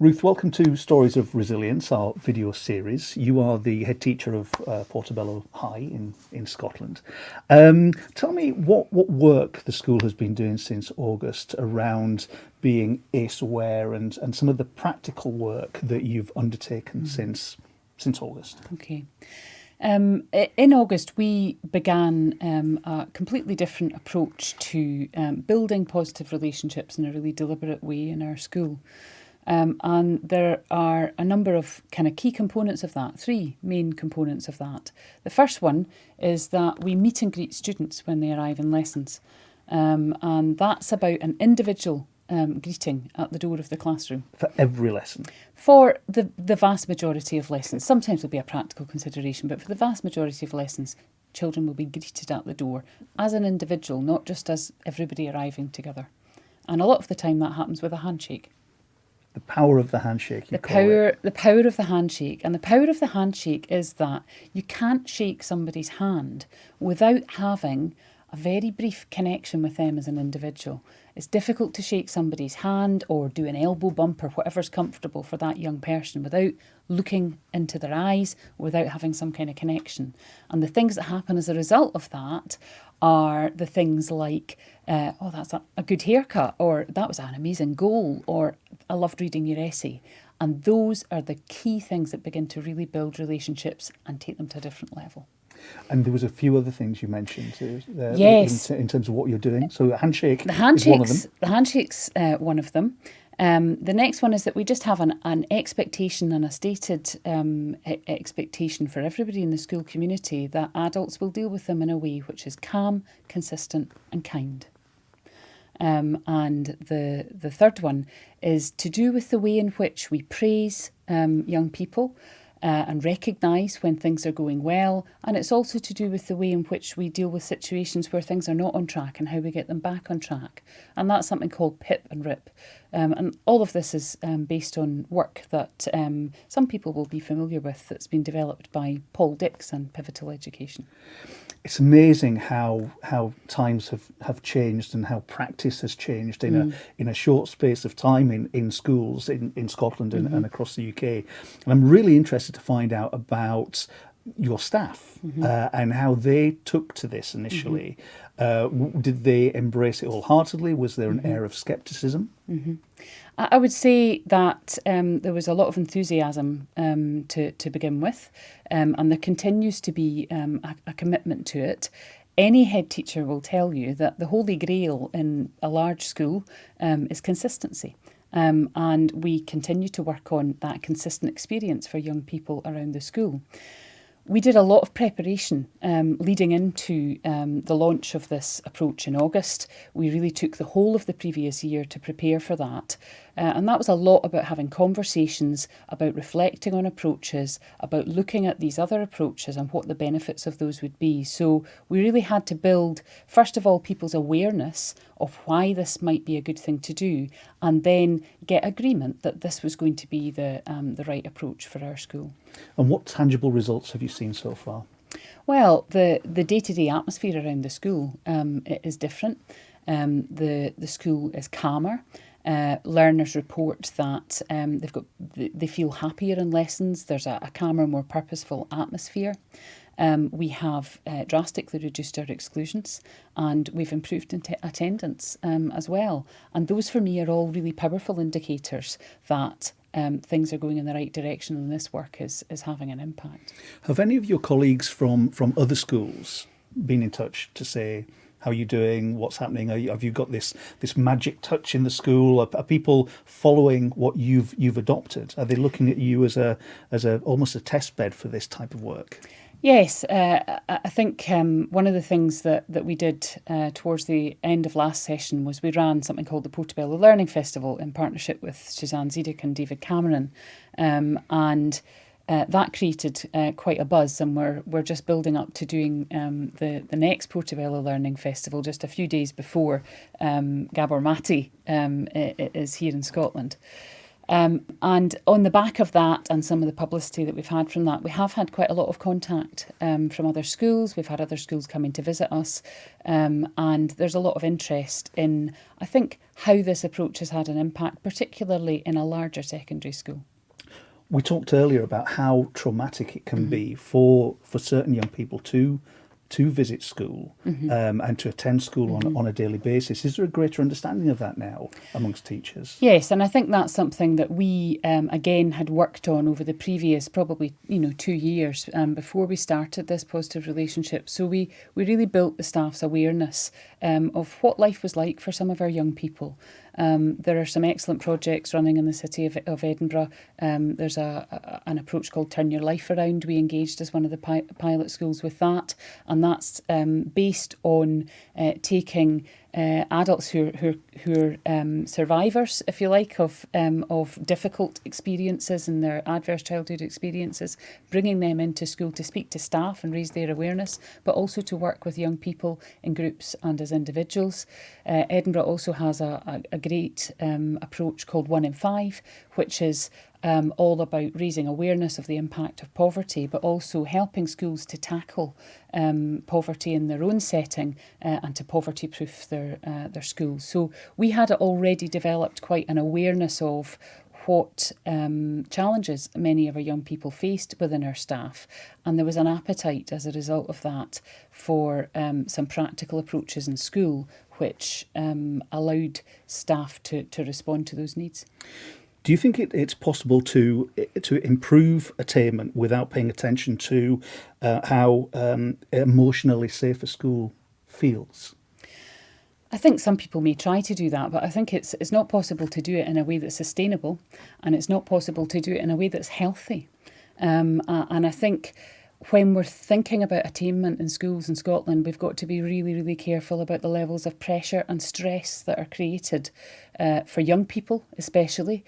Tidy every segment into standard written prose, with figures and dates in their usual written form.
Ruth, welcome to Stories of Resilience, our video series. You are the head teacher of Portobello High in Scotland. Tell me what work the school has been doing since August around being ACE aware and some of the practical work that you've undertaken since August. Okay. In August, we began a completely different approach to building positive relationships in a really deliberate way in our school. And there are a number of kind of key components of that, three main components of that. The first one is that we meet and greet students when they arrive in lessons. And that's about an individual greeting at the door of the classroom. For every lesson? For the vast majority of lessons. Sometimes there'll be a practical consideration, but for the vast majority of lessons, children will be greeted at the door as an individual, not just as everybody arriving together. And a lot of the time that happens with a handshake. The power of the handshake, The power of the handshake. And the power of the handshake is that you can't shake somebody's hand without having a very brief connection with them as an individual. It's difficult to shake somebody's hand or do an elbow bump or whatever's comfortable for that young person without looking into their eyes, without having some kind of connection. And the things that happen as a result of that are the things like, oh, that's a good haircut, or that was an amazing goal, or I loved reading your essay. And those are the key things that begin to really build relationships and take them to a different level. And there was a few other things you mentioned there yes. in terms of what you're doing. So the handshake is one of them. The handshake's one of them. The next one is that we just have an expectation and a stated expectation for everybody in the school community that adults will deal with them in a way which is calm, consistent and kind. And the third one is to do with the way in which we praise young people and recognise when things are going well. And it's also to do with the way in which we deal with situations where things are not on track and how we get them back on track. And that's something called PIP and RIP. And all of this is based on work that some people will be familiar with that's been developed by Paul Dix and Pivotal Education. It's amazing how times have changed and how practice has changed in a short space of time in schools in Scotland and across the UK. And I'm really interested to find out about your staff and how they took to this initially. Did they embrace it wholeheartely? Was there an air of scepticism? I would say that there was a lot of enthusiasm to begin with, and there continues to be a commitment to it. Any head teacher will tell you that the holy grail in a large school is consistency. And we continue to work on that consistent experience for young people around the school. We did a lot of preparation leading into the launch of this approach in August. We really took the whole of the previous year to prepare for that. And that was a lot about having conversations, about reflecting on approaches, about looking at these other approaches and what the benefits of those would be. So we really had to build, first of all, people's awareness of why this might be a good thing to do, and then get agreement that this was going to be the right approach for our school. And what tangible results have you seen so far? Well, the day-to-day atmosphere around the school is different. The school is calmer. Learners report that they feel happier in lessons. There's a calmer, more purposeful atmosphere. We have drastically reduced our exclusions, and we've improved attendance as well. And those, for me, are all really powerful indicators that things are going in the right direction and this work is having an impact. Have any of your colleagues from other schools been in touch to say, how are you doing? What's happening? Have you got this magic touch in the school? Are people following what you've adopted? Are they looking at you as a almost a test bed for this type of work? Yes, I think one of the things that we did towards the end of last session was we ran something called the Portobello Learning Festival in partnership with Suzanne Zedek and David Cameron, and that created quite a buzz, and we're just building up to doing the next Portobello Learning Festival just a few days before Gabor Mate is here in Scotland. And on the back of that and some of the publicity that we've had from that, we have had quite a lot of contact from other schools. We've had other schools coming to visit us. And there's a lot of interest in, I think, how this approach has had an impact, particularly in a larger secondary school. We talked earlier about how traumatic it can be for certain young people to visit school and to attend school on a daily basis. Is there a greater understanding of that now amongst teachers? Yes, and I think that's something that we, again, had worked on over the previous probably 2 years before we started this positive relationship. So we really built the staff's awareness of what life was like for some of our young people. There are some excellent projects running in the city of Edinburgh. There's an approach called Turn Your Life Around. We engaged as one of the pilot schools with that, and that's based on taking adults who are survivors, if you like, of difficult experiences and their adverse childhood experiences, bringing them into school to speak to staff and raise their awareness, but also to work with young people in groups and as individuals. Edinburgh also has a great approach called 1 in 5, which is all about raising awareness of the impact of poverty, but also helping schools to tackle poverty in their own setting and to poverty-proof their schools. So we had already developed quite an awareness of what challenges many of our young people faced within our staff, and there was an appetite as a result of that for some practical approaches in school which allowed staff to respond to those needs. Do you think it's possible to improve attainment without paying attention to how emotionally safe a school feels? I think some people may try to do that, but I think it's not possible to do it in a way that's sustainable, and it's not possible to do it in a way that's healthy. And I think when we're thinking about attainment in schools in Scotland, we've got to be really, really careful about the levels of pressure and stress that are created for young people, especially.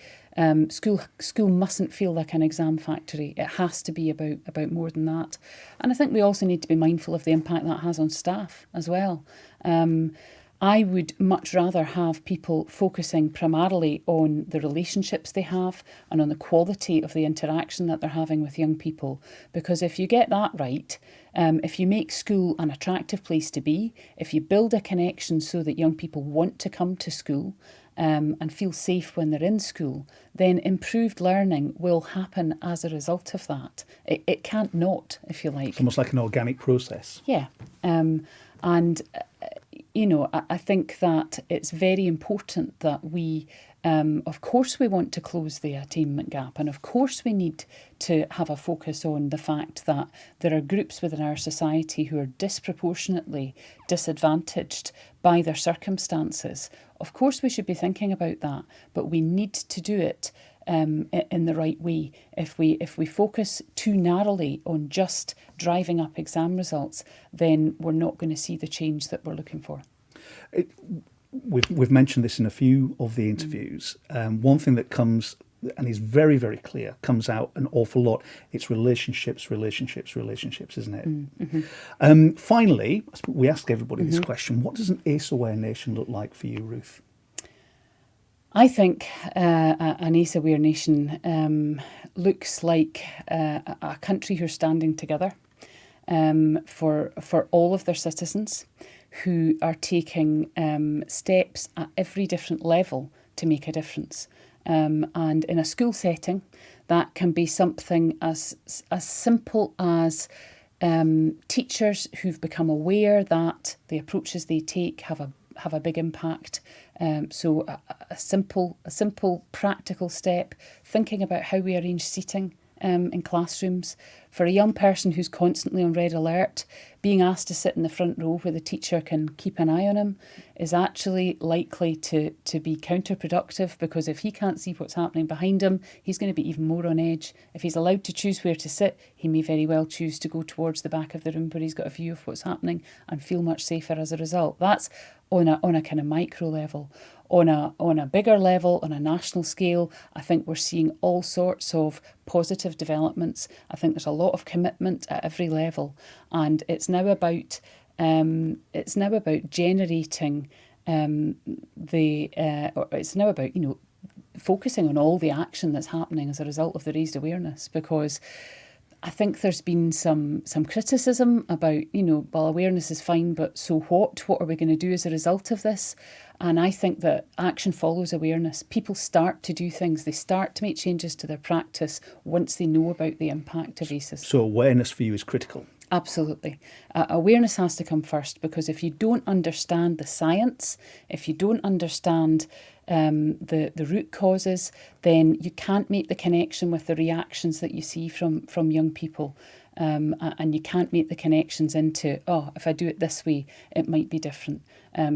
School mustn't feel like an exam factory. It has to be about more than that. And I think we also need to be mindful of the impact that has on staff as well. I would much rather have people focusing primarily on the relationships they have and on the quality of the interaction that they're having with young people. Because if you get that right, if you make school an attractive place to be, if you build a connection so that young people want to come to school and feel safe when they're in school, then improved learning will happen as a result of that. It can't not, if you like. It's almost like an organic process. Yeah. I think that it's very important that we, of course, we want to close the attainment gap. And of course, we need to have a focus on the fact that there are groups within our society who are disproportionately disadvantaged by their circumstances. Of course, we should be thinking about that, but we need to do it in the right way. If we focus too narrowly on just driving up exam results, then we're not going to see the change that we're looking for. We've mentioned this in a few of the interviews. One thing that comes and is very, very clear, comes out an awful lot. It's relationships, isn't it? Mm-hmm. Finally, we ask everybody this question: what does an ACE-aware nation look like for you, Ruth? I think an ACE-aware nation looks like a country who are standing together for all of their citizens, who are taking steps at every different level to make a difference. And in a school setting, that can be something as simple as teachers who've become aware that the approaches they take have a big impact. So a simple practical step, thinking about how we arrange seating in classrooms. For a young person who's constantly on red alert, being asked to sit in the front row where the teacher can keep an eye on him is actually likely to be counterproductive, because if he can't see what's happening behind him, he's going to be even more on edge. If he's allowed to choose where to sit, he may very well choose to go towards the back of the room where he's got a view of what's happening and feel much safer as a result. That's on a kind of micro level. On a bigger level, on a national scale, I think we're seeing all sorts of positive developments. I think there's a lot of commitment at every level, and it's now about generating it's now about focusing on all the action that's happening as a result of the raised awareness, because I think there's been some criticism about, well, awareness is fine, but so what? What are we going to do as a result of this? And I think that action follows awareness. People start to do things. They start to make changes to their practice once they know about the impact of ACEs. So awareness for you is critical. Absolutely. Awareness has to come first, because if you don't understand the science, if you don't understand the root causes, then you can't make the connection with the reactions that you see from young people. And you can't make the connections into, if I do it this way, it might be different.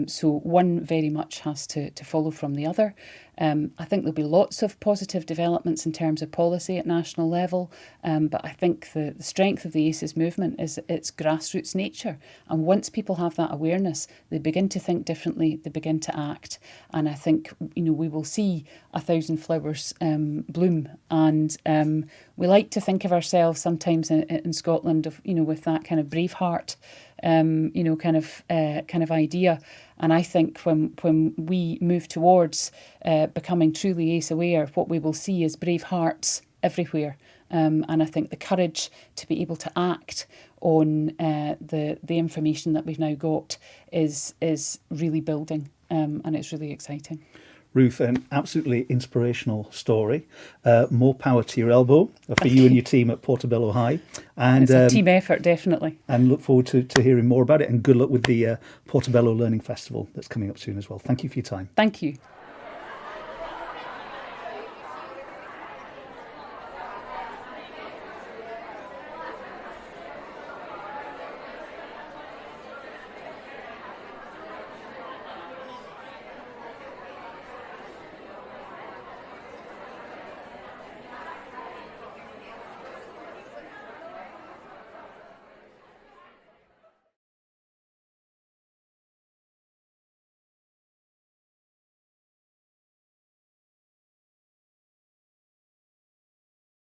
So one very much has to follow from the other. I think there'll be lots of positive developments in terms of policy at national level, but I think the strength of the ACEs movement is its grassroots nature. And once people have that awareness, they begin to think differently, they begin to act. And I think, we will see 1,000 flowers bloom. And we like to think of ourselves sometimes in Scotland with that kind of Braveheart kind of idea. And I think when we move towards becoming truly ACE aware, what we will see is brave hearts everywhere. And I think the courage to be able to act on the information that we've now got is really building, and it's really exciting. Ruth, an absolutely inspirational story. More power to your elbow for you and your team at Portobello High. And it's a team effort, definitely. And look forward to hearing more about it. And good luck with the Portobello Learning Festival that's coming up soon as well. Thank you for your time. Thank you.